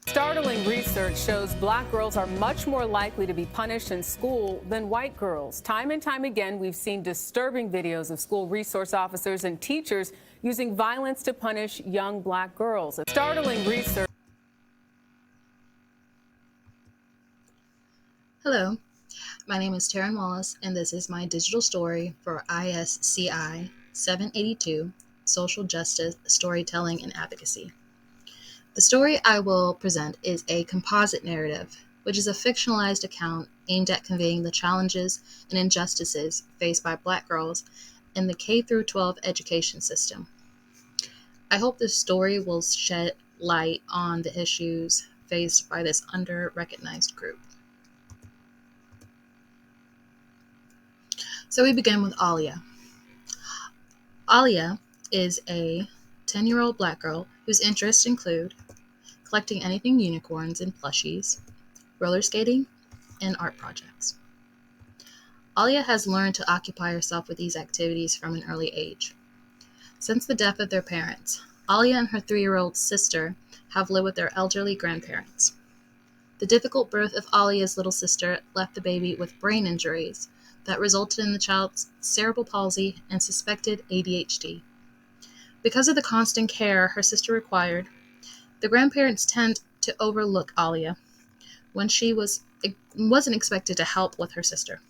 Startling research shows black girls are much more likely to be punished in school than white girls. Time and time again, we've seen disturbing videos of school resource officers and teachers using violence to punish young black girls. Startling research. Hello, my name is Taryn Wallace, and this is my digital story for ISCI 782, Social Justice, Storytelling, and Advocacy. The story I will present is a composite narrative, which is a fictionalized account aimed at conveying the challenges and injustices faced by Black girls in the K-12 education system. I hope this story will shed light on the issues faced by this under-recognized group. So we begin with Alia. Alia is a 10-year-old Black girl whose interests include collecting anything unicorns and plushies, roller skating, and art projects. Alia has learned to occupy herself with these activities from an early age. Since the death of their parents, Alia and her 3-year-old sister have lived with their elderly grandparents. The difficult birth of Alia's little sister left the baby with brain injuries that resulted in the child's cerebral palsy and suspected ADHD. Because of the constant care her sister required, the grandparents tend to overlook Alia when she wasn't expected to help with her sister.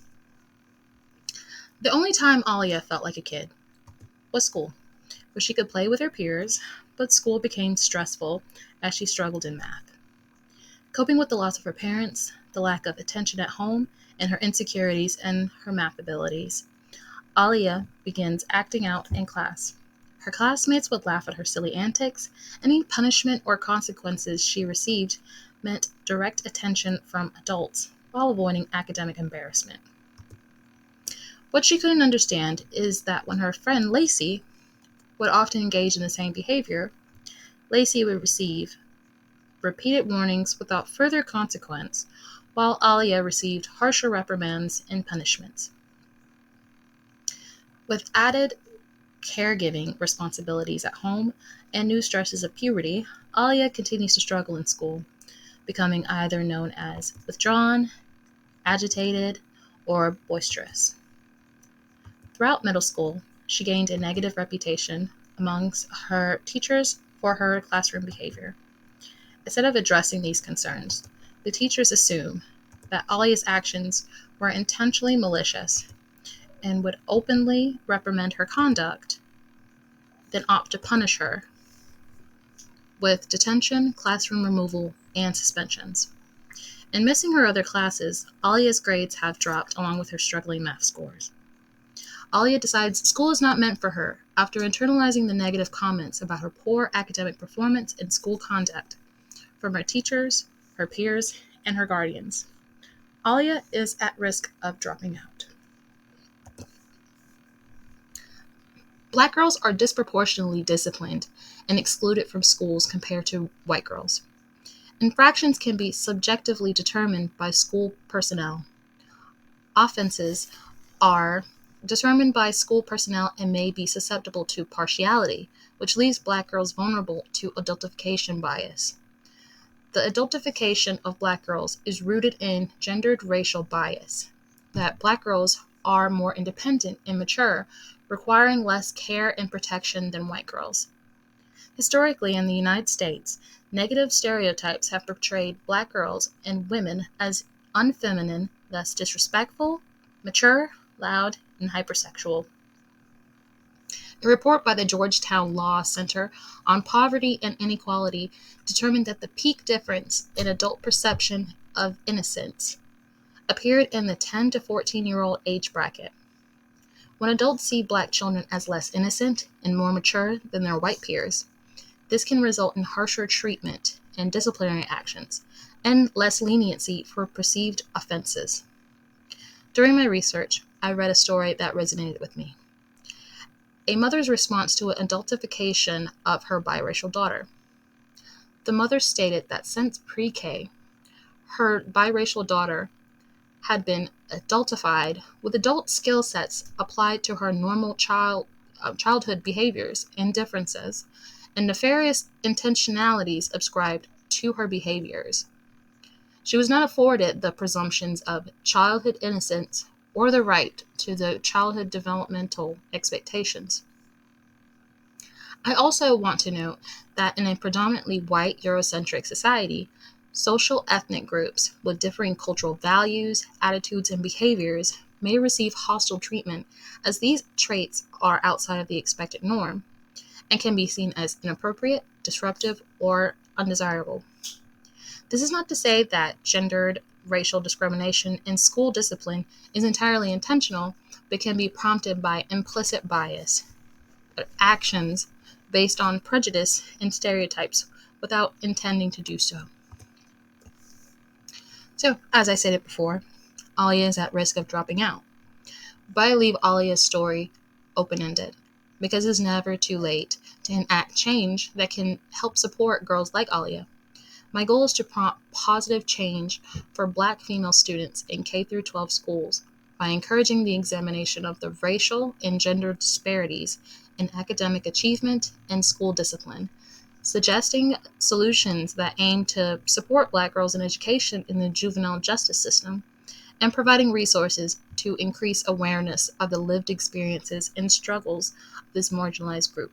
The only time Alia felt like a kid was school, where she could play with her peers, but school became stressful as she struggled in math. Coping with the loss of her parents, the lack of attention at home, and her insecurities in her math abilities, Alia begins acting out in class. Her classmates would laugh at her silly antics. Any punishment or consequences she received meant direct attention from adults while avoiding academic embarrassment. What she couldn't understand is that when her friend Lacey would often engage in the same behavior, Lacey would receive repeated warnings without further consequence, while Alia received harsher reprimands and punishments. With added caregiving responsibilities at home and new stresses of puberty, Alia continues to struggle in school, becoming either known as withdrawn, agitated, or boisterous. Throughout middle school, she gained a negative reputation amongst her teachers for her classroom behavior. Instead of addressing these concerns, the teachers assume that Alia's actions were intentionally malicious and would openly reprimand her conduct, then opt to punish her with detention, classroom removal, and suspensions. In missing her other classes, Alia's grades have dropped along with her struggling math scores. Alia decides school is not meant for her after internalizing the negative comments about her poor academic performance and school conduct from her teachers, her peers, and her guardians. Alia is at risk of dropping out. Black girls are disproportionately disciplined and excluded from schools compared to white girls. Infractions can be subjectively determined by school personnel. Offenses are determined by school personnel and may be susceptible to partiality, which leaves Black girls vulnerable to adultification bias. The adultification of Black girls is rooted in gendered racial bias, that Black girls are more independent and mature, requiring less care and protection than white girls. Historically, in the United States, negative stereotypes have portrayed Black girls and women as unfeminine, thus disrespectful, mature, loud, and hypersexual. A report by the Georgetown Law Center on Poverty and Inequality determined that the peak difference in adult perception of innocence appeared in the 10 to 14-year-old age bracket. When adults see Black children as less innocent and more mature than their white peers, this can result in harsher treatment and disciplinary actions, and less leniency for perceived offenses. During my research, I read a story that resonated with me. A mother's response to an adultification of her biracial daughter. The mother stated that since pre-K, her biracial daughter had been adultified with adult skill sets applied to her normal childhood behaviors and differences, and nefarious intentionalities ascribed to her behaviors. She was not afforded the presumptions of childhood innocence or the right to the childhood developmental expectations. I also want to note that in a predominantly white Eurocentric society, social ethnic groups with differing cultural values, attitudes, and behaviors may receive hostile treatment as these traits are outside of the expected norm and can be seen as inappropriate, disruptive, or undesirable. This is not to say that gendered racial discrimination in school discipline is entirely intentional, but can be prompted by implicit bias, actions based on prejudice and stereotypes without intending to do so. So, as I stated before, Alia is at risk of dropping out. But I leave Alia's story open-ended because it's never too late to enact change that can help support girls like Alia. My goal is to prompt positive change for Black female students in K-12 schools by encouraging the examination of the racial and gender disparities in academic achievement and school discipline, suggesting solutions that aim to support Black girls in education in the juvenile justice system, and providing resources to increase awareness of the lived experiences and struggles of this marginalized group.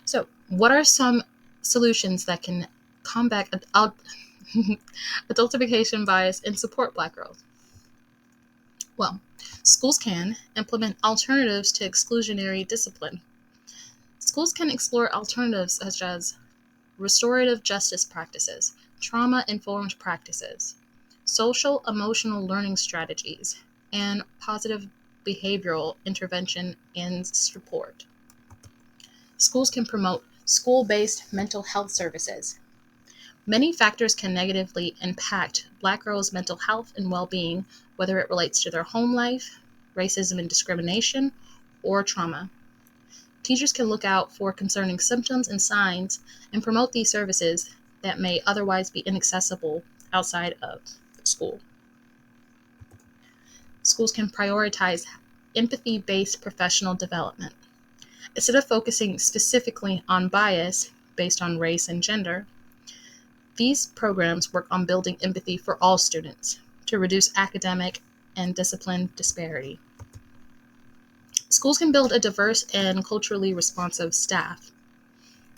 So, what are some solutions that can combat adultification bias and support Black girls? Well, schools can implement alternatives to exclusionary discipline. Schools can explore alternatives such as restorative justice practices, trauma-informed practices, social emotional learning strategies, and positive behavioral intervention and support. Schools can promote school-based mental health services. Many factors can negatively impact Black girls' mental health and well-being, whether it relates to their home life, racism and discrimination, or trauma. Teachers can look out for concerning symptoms and signs and promote these services that may otherwise be inaccessible outside of school. Schools can prioritize empathy-based professional development. Instead of focusing specifically on bias based on race and gender, these programs work on building empathy for all students to reduce academic and discipline disparity. Schools can build a diverse and culturally responsive staff.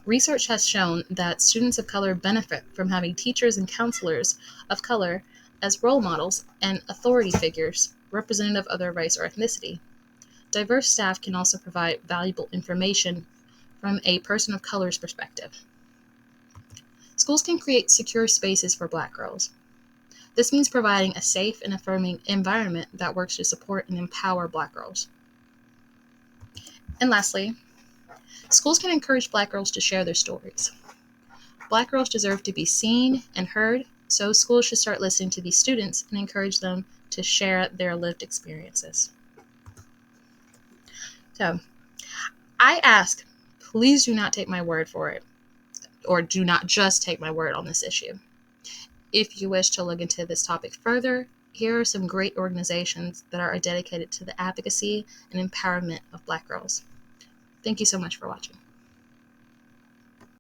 Research has shown that students of color benefit from having teachers and counselors of color as role models and authority figures representative of their race or ethnicity. Diverse staff can also provide valuable information from a person of color's perspective. Schools can create secure spaces for Black girls. This means providing a safe and affirming environment that works to support and empower Black girls. And lastly, schools can encourage Black girls to share their stories. Black girls deserve to be seen and heard, so schools should start listening to these students and encourage them to share their lived experiences. So, I ask, please do not take my word for it, or do not just take my word on this issue. If you wish to look into this topic further, here are some great organizations that are dedicated to the advocacy and empowerment of Black girls. Thank you so much for watching.